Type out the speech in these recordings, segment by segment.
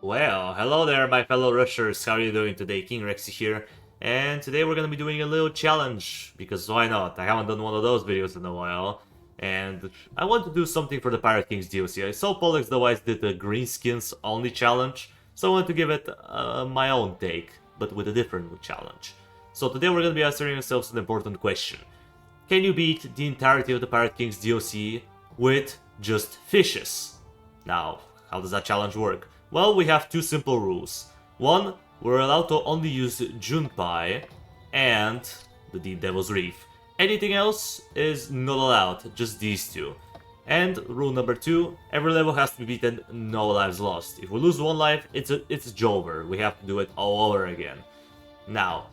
Well, hello there, my fellow rushers. How are you doing today? King Rexy here, and today we're gonna be doing a little challenge because why not? I haven't done one of those videos in a while, and I want to do something for the Pirate Kings DLC. I saw Pollux the Wise did the green skins only challenge, so I want to give it my own take, but with a different challenge. So today we're gonna be answering ourselves an important question: can you beat the entirety of the Pirate Kings DLC with just fishes? Now, how does that challenge work? Well, we have two simple rules. One, we're allowed to only use Junpei and the Deep Devil's Reef. Anything else is not allowed, just these two. And rule number two, every level has to be beaten, no lives lost. If we lose one life, it's Jover. We have to do it all over again. Now,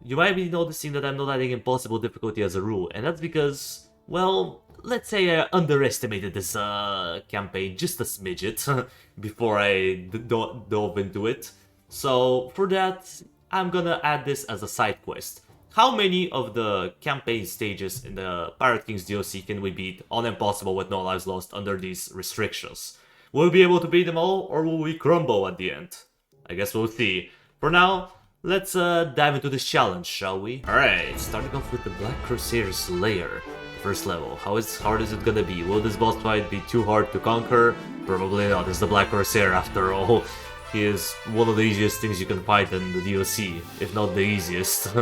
you might be noticing that I'm not adding impossible difficulty as a rule, and that's because, well, let's say I underestimated this campaign just a smidget before I dove into it. So for that, I'm gonna add this as a side quest. How many of the campaign stages in the Pirate Kings DLC can we beat on impossible with no lives lost under these restrictions? Will we be able to beat them all, or will we crumble at the end? I guess we'll see. For now, let's dive into this challenge, shall we? Alright, starting off with the Black Crusader's Lair. First level. How hard is it gonna be? Will this boss fight be too hard to conquer? Probably not. It's the Black Corsair after all. He is one of the easiest things you can fight in the DLC, if not the easiest.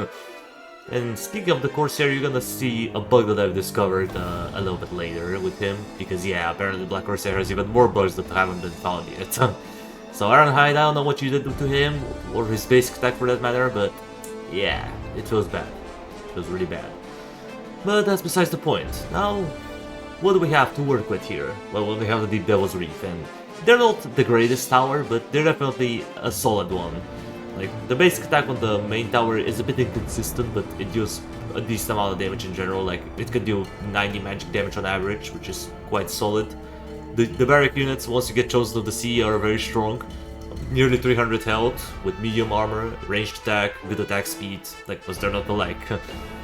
And speaking of the Corsair, you're gonna see a bug that I've discovered a little bit later with him, because yeah, apparently Black Corsair has even more bugs that haven't been found yet. So Ironhide, I don't know what you did to him, or his basic attack for that matter, but yeah, it feels bad. It feels really bad. But that's besides the point. Now, what do we have to work with here? Well, we have the Deep Devil's Reef, and they're not the greatest tower, but they're definitely a solid one. Like, the basic attack on the main tower is a bit inconsistent, but it deals a decent amount of damage in general. Like, it can do 90 magic damage on average, which is quite solid. The barrack units, once you get Chosen of the Sea, are very strong. Nearly 300 health, with medium armor, ranged attack, good attack speed. Like, was there not the like?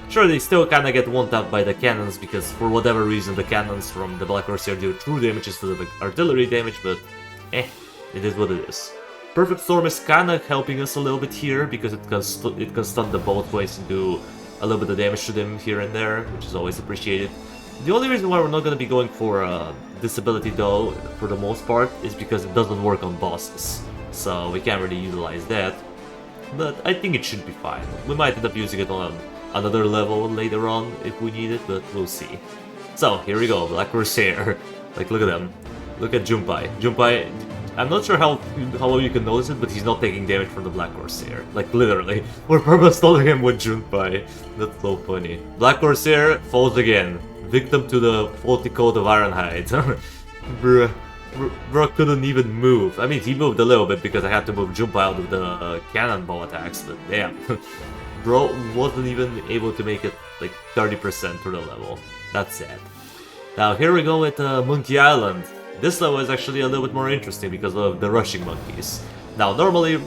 Sure, they still kinda get one-tapped by the cannons, because for whatever reason the cannons from the Black Corsair do true damage instead of artillery damage, but it is what it is. Perfect Storm is kinda helping us a little bit here, because it can stun them both ways and do a little bit of damage to them here and there, which is always appreciated. The only reason why we're not gonna be going for this ability though, for the most part, is because it doesn't work on bosses. So we can't really utilize that. But I think it should be fine. We might end up using it on another level later on if we need it, but we'll see. So, here we go, Black Corsair. Like, look at him. Look at Junpei. Junpei, I'm not sure how well you can notice it, but he's not taking damage from the Black Corsair. Like, literally. We're purpose stalling him with Junpei. That's so funny. Black Corsair falls again. Victim to the faulty code of Ironhide. Bruh. Bro couldn't even move. I mean, he moved a little bit because I had to move Junpei out of the cannonball attacks, but damn. Bro wasn't even able to make it like 30% through the level. That's sad. Now here we go with Monkey Island. This level is actually a little bit more interesting because of the rushing monkeys. Now normally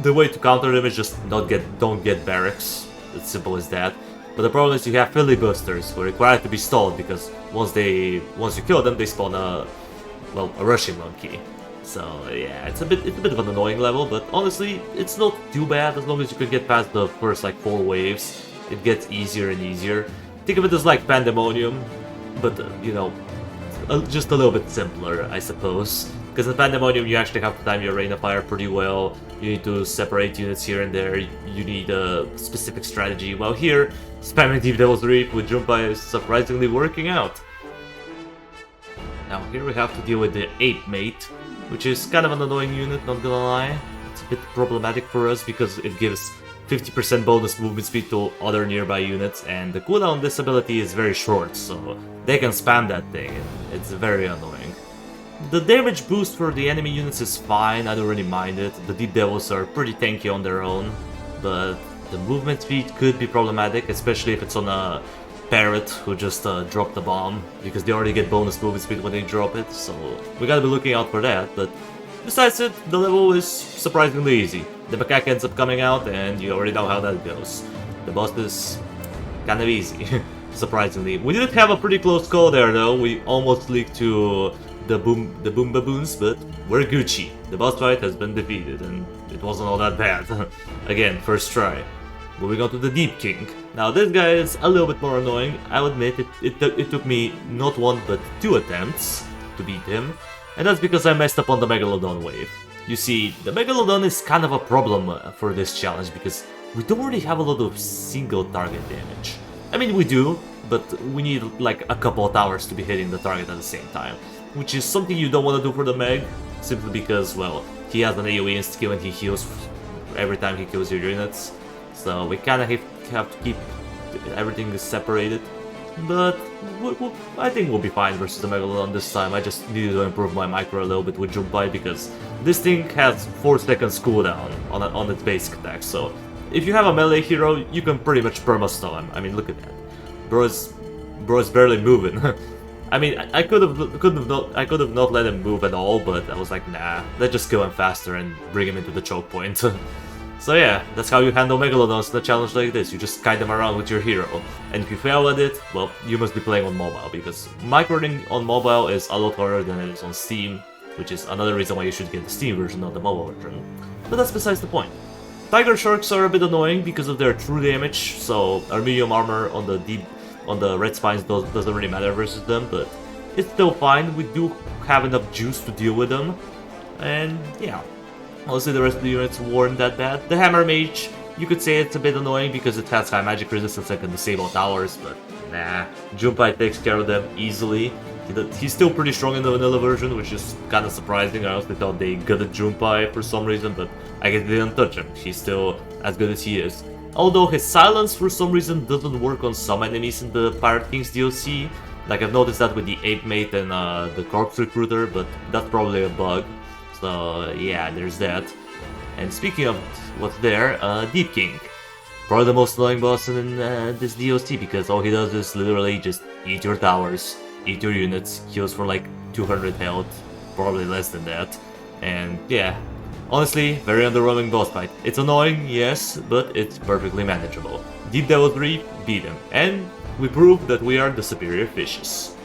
the way to counter them is just don't get barracks. It's simple as that. But the problem is you have filibusters who are required to be stalled because once you kill them they spawn a rushing monkey. So yeah, it's a bit of an annoying level, but honestly, it's not too bad as long as you can get past the first like 4 waves. It gets easier and easier. Think of it as like Pandemonium, but you know, just a little bit simpler, I suppose. Because in Pandemonium, you actually have to time your Rain of Fire pretty well. You need to separate units here and there. You need a specific strategy. While here, spamming Deep Devil's Reef with Junpei is surprisingly working out. Now here we have to deal with the Ape Mate, which is kind of an annoying unit, not gonna lie. It's a bit problematic for us because it gives 50% bonus movement speed to other nearby units, and the cooldown on this ability is very short, so they can spam that thing. It's very annoying. The damage boost for the enemy units is fine, I don't really mind it. The Deep Devils are pretty tanky on their own, but the movement speed could be problematic, especially if it's on a Parrot who just dropped the bomb, because they already get bonus movement speed when they drop it, so we gotta be looking out for that. But besides it, the level is surprisingly easy. The macaque ends up coming out and you already know how that goes. The boss is kind of easy, surprisingly. We did have a pretty close call there though. We almost leaked to the boom baboons, but we're Gucci. The boss fight has been defeated, and it wasn't all that bad. Again, first try. Moving on to the Deep King. Now this guy is a little bit more annoying. I'll admit it took me not one but 2 attempts to beat him, and that's because I messed up on the Megalodon wave. You see, the Megalodon is kind of a problem for this challenge because we don't really have a lot of single target damage. I mean, we do, but we need like a couple of towers to be hitting the target at the same time, which is something you don't want to do for the Meg, simply because, well, he has an AoE insta-kill and he heals every time he kills your units, so we kind of have to keep everything separated. But I think we'll be fine versus the Megalodon this time. I just needed to improve my micro a little bit with Junpai because this thing has 4 seconds cooldown on its basic attack, so if you have a melee hero, you can pretty much perma-stun him. I mean, look at that. Bro's barely moving. I mean, I could have not let him move at all, but I was like, nah, let's just kill him faster and bring him into the choke point. So yeah, that's how you handle Megalodons in a challenge like this. You just guide them around with your hero. And if you fail at it, well, you must be playing on mobile, because microing on mobile is a lot harder than it is on Steam, which is another reason why you should get the Steam version, not the mobile version. But that's besides the point. Tiger Sharks are a bit annoying because of their true damage, so our medium armor on the red spines doesn't really matter versus them, but it's still fine. We do have enough juice to deal with them, and yeah. Honestly, the rest of the units weren't that bad. The Hammer Mage, you could say it's a bit annoying because it has high magic resistance and can disable towers, but nah. Junpai takes care of them easily. He's still pretty strong in the vanilla version, which is kind of surprising. I honestly thought they gutted Junpai for some reason, but I guess they didn't touch him. He's still as good as he is. Although his silence for some reason doesn't work on some enemies in the Pirate Kings DLC. Like, I've noticed that with the Ape Mate and the Corpse Recruiter, but that's probably a bug. So yeah, there's that. And speaking of what's there, Deep King. Probably the most annoying boss in this DLC, because all he does is literally just eat your towers, eat your units, heals for like 200 health, probably less than that. And yeah, honestly, very underwhelming boss fight. It's annoying, yes, but it's perfectly manageable. Deep Devil 3 beat him, and we proved that we are the superior fishes.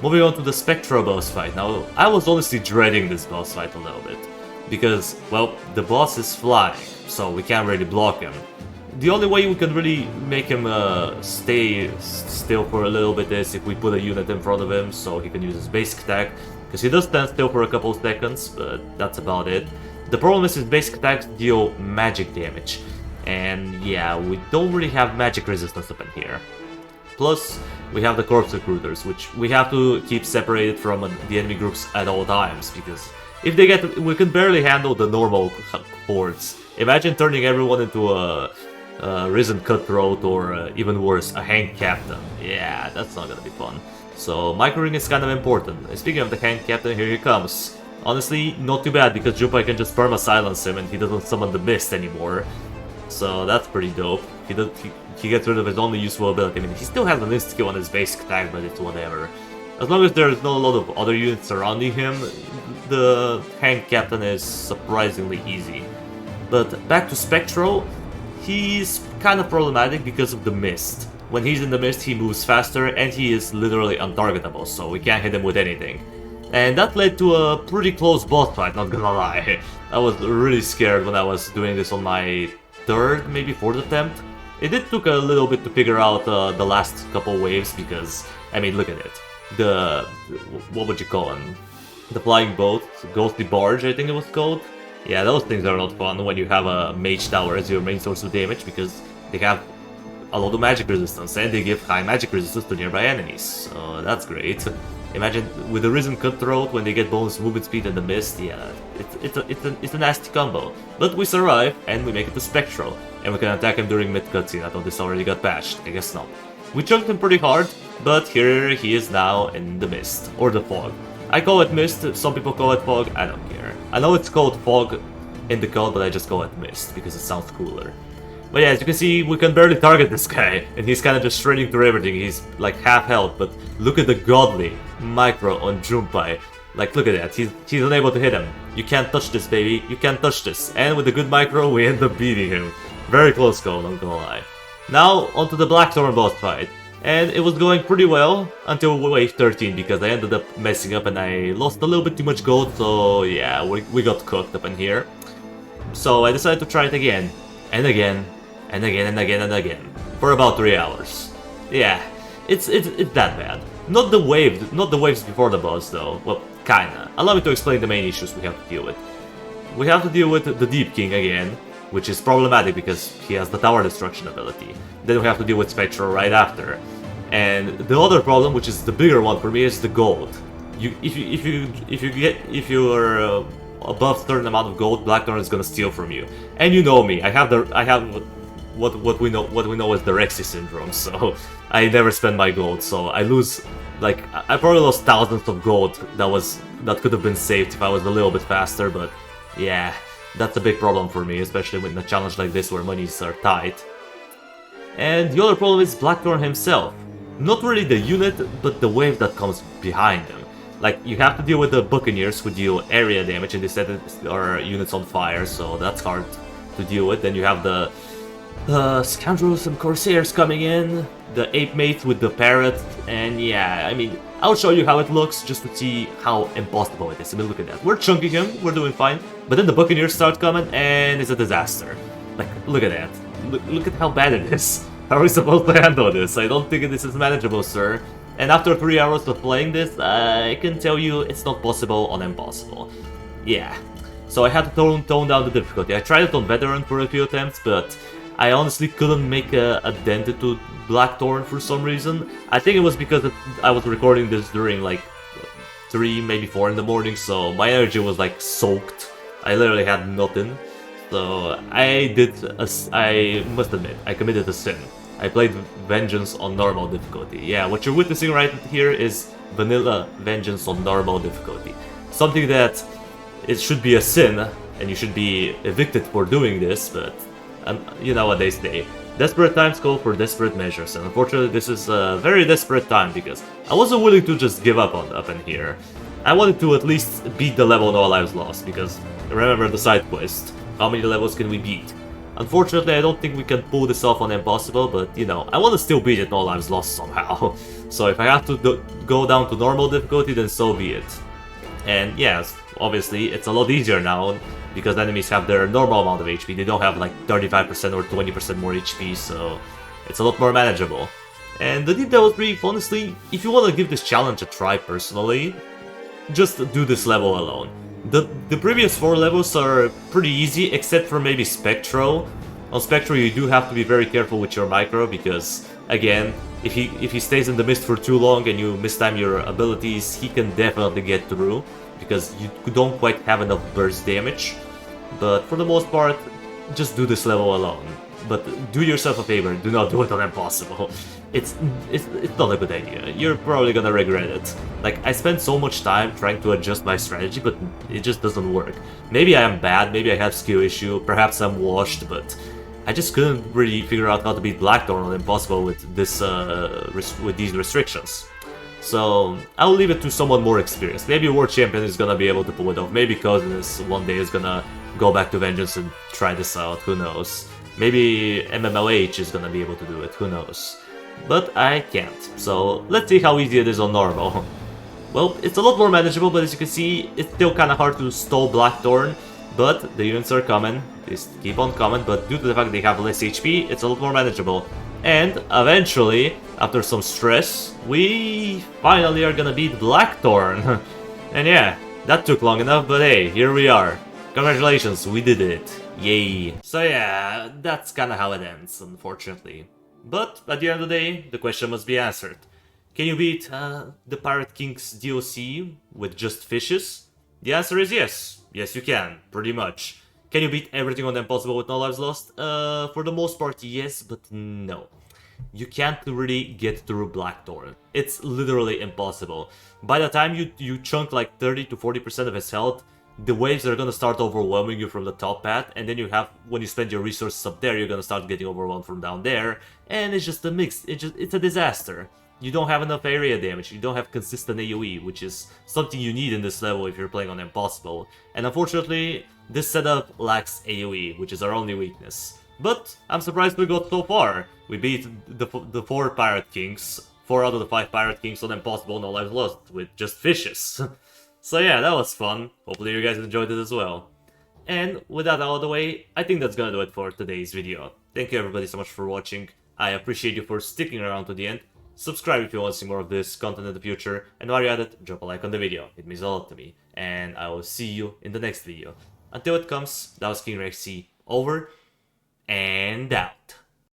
Moving on to the Spectral boss fight. Now, I was honestly dreading this boss fight a little bit, because, well, the boss is flying, so we can't really block him. The only way we can really make him stay still for a little bit is if we put a unit in front of him, so he can use his basic attack, because he does stand still for a couple of seconds, but that's about it. The problem is his basic attacks deal magic damage, and yeah, we don't really have magic resistance up in here. Plus, we have the Corpse Recruiters, which we have to keep separated from the enemy groups at all times, because if they get, we can barely handle the normal hordes. Imagine turning everyone into a Risen Cutthroat, or even worse, a Hang Captain. Yeah, that's not gonna be fun. So, microing is kind of important. And speaking of the Hang Captain, here he comes. Honestly, not too bad, because Junpai can just perma-silence him and he doesn't summon the Mist anymore. So that's pretty dope. He gets rid of his only useful ability. I mean, he still has an insta-kill on his basic attack, but it's whatever. As long as there's not a lot of other units surrounding him, the Hang Captain is surprisingly easy. But back to Spectral, he's kind of problematic because of the Mist. When he's in the Mist, he moves faster, and he is literally untargetable, so we can't hit him with anything. And that led to a pretty close boss fight, not gonna lie. I was really scared when I was doing this on my 3rd, maybe 4th attempt. It did took a little bit to figure out the last couple waves, because, I mean, look at it. What would you call them? The flying boat, Ghostly Barge, I think it was called. Yeah, those things are not fun when you have a Mage Tower as your main source of damage, because they have a lot of magic resistance, and they give high magic resistance to nearby enemies, so that's great. Imagine with the Risen Cutthroat, when they get bonus movement speed and the Mist, yeah, it's a nasty combo. But we survive, and we make it to Spectral, and we can attack him during mid-cutscene. I thought this already got patched, I guess not. We chunked him pretty hard, but here he is now in the Mist, or the Fog. I call it Mist, some people call it Fog, I don't care. I know it's called Fog in the code, but I just call it Mist, because it sounds cooler. But yeah, as you can see, we can barely target this guy, and he's kind of just shredding through everything. He's like half health, but look at the godly micro on Junpai. Like, look at that, he's unable to hit him. You can't touch this, baby, you can't touch this. And with a good micro, we end up beating him. Very close call, not gonna lie. Now, onto the Blackthorn boss fight. And it was going pretty well until wave 13 because I ended up messing up and I lost a little bit too much gold, so yeah, we got cooked up in here. So I decided to try it again, and again, and again, and again, and again, for about 3 hours. Yeah, it's that bad. Not the waves before the boss though, well, kinda. Allow me to explain the main issues we have to deal with. We have to deal with the Deep King again, which is problematic because he has the tower destruction ability. Then we have to deal with Spectral right after. And the other problem, which is the bigger one for me, is the gold. If you are above certain amount of gold, Blackthorn is gonna steal from you. And you know me, I have what we know as the Rexy syndrome. So I never spend my gold, so I lose. Like I probably lost thousands of gold that could have been saved if I was a little bit faster, but yeah, that's a big problem for me, especially with a challenge like this where monies are tight. And the other problem is Blackthorn himself. Not really the unit, but the wave that comes behind him. Like, you have to deal with the Buccaneers who deal area damage and they set our units on fire, so that's hard to deal with. Then you have the Scoundrels and Corsairs coming in, the Ape Mate with the Parrot, and yeah, I mean, I'll show you how it looks just to see how impossible it is. I mean, look at that. We're chunking him, we're doing fine, but then the Buccaneers start coming and it's a disaster. Like, look at that. Look at how bad it is. How are we supposed to handle this? I don't think this is manageable, sir. And after 3 hours of playing this, I can tell you it's not possible on impossible. Yeah. So I had to tone down the difficulty. I tried it on veteran for a few attempts, but I honestly couldn't make a dent into Blackthorn for some reason. I think it was because I was recording this during like 3, maybe 4 in the morning, so my energy was like soaked. I literally had nothing. So I must admit, I committed a sin. I played Vengeance on normal difficulty. Yeah, what you're witnessing right here is vanilla Vengeance on normal difficulty. Something that it should be a sin, and you should be evicted for doing this, but you know what they say. Desperate times call for desperate measures, and unfortunately this is a very desperate time because I wasn't willing to just give up in here. I wanted to at least beat the level No Lives Lost, because remember the side quest. How many levels can we beat? Unfortunately, I don't think we can pull this off on Impossible, but, you know, I want to still beat it No Lives Lost somehow. So if I have to go down to normal difficulty, then so be it. And yes, obviously, it's a lot easier now, because enemies have their normal amount of HP. They don't have like 35% or 20% more HP, so it's a lot more manageable. And the Deep Devil 3, honestly, if you want to give this challenge a try personally, just do this level alone. The previous 4 levels are pretty easy, except for maybe Spectral. On Spectral you do have to be very careful with your micro, because, again, if he stays in the mist for too long and you mistime your abilities, he can definitely get through, because you don't quite have enough burst damage. But for the most part, just do this level alone. But do yourself a favor, do not do it on Impossible. It's not a good idea. You're probably gonna regret it. Like, I spent so much time trying to adjust my strategy, but it just doesn't work. Maybe I am bad, maybe I have skill issue, perhaps I'm washed, but I just couldn't really figure out how to beat Blackthorn on Impossible with this with these restrictions. So I'll leave it to someone more experienced. Maybe World Champion is gonna be able to pull it off. Maybe Cousins one day is gonna go back to Vengeance and try this out, who knows. Maybe MMLH is gonna be able to do it, who knows. But I can't, so let's see how easy it is on normal. Well, it's a lot more manageable, but as you can see, it's still kinda hard to stall Blackthorn, but the units are coming, they keep on coming, but due to the fact they have less HP, it's a lot more manageable. And eventually, after some stress, we finally are gonna beat Blackthorn. And yeah, that took long enough, but hey, here we are. Congratulations, we did it. Yay. So yeah, that's kinda how it ends, unfortunately. But at the end of the day, the question must be answered. Can you beat the Pirate King's DLC with just fishes? The answer is yes. Yes, you can, pretty much. Can you beat everything on Impossible with No Lives Lost? For the most part, yes, but no. You can't really get through Blackthorn. It's literally impossible. By the time you chunk like 30 to 40% of his health, the waves are gonna start overwhelming you from the top path, and then when you spend your resources up there, you're gonna start getting overwhelmed from down there, and it's just a mix. It's a disaster. You don't have enough area damage, you don't have consistent AoE, which is something you need in this level if you're playing on Impossible. And unfortunately, this setup lacks AoE, which is our only weakness. But I'm surprised we got so far. We beat the 4 Pirate Kings, 4 out of the 5 Pirate Kings on Impossible No Lives Lost, with just fishes. So yeah, that was fun. Hopefully you guys enjoyed it as well. And with that out of the way, I think that's gonna do it for today's video. Thank you everybody so much for watching. I appreciate you for sticking around to the end. Subscribe if you want to see more of this content in the future, and while you're at it, drop a like on the video. It means a lot to me. And I will see you in the next video. Until it comes, that was King Rexy, over and out.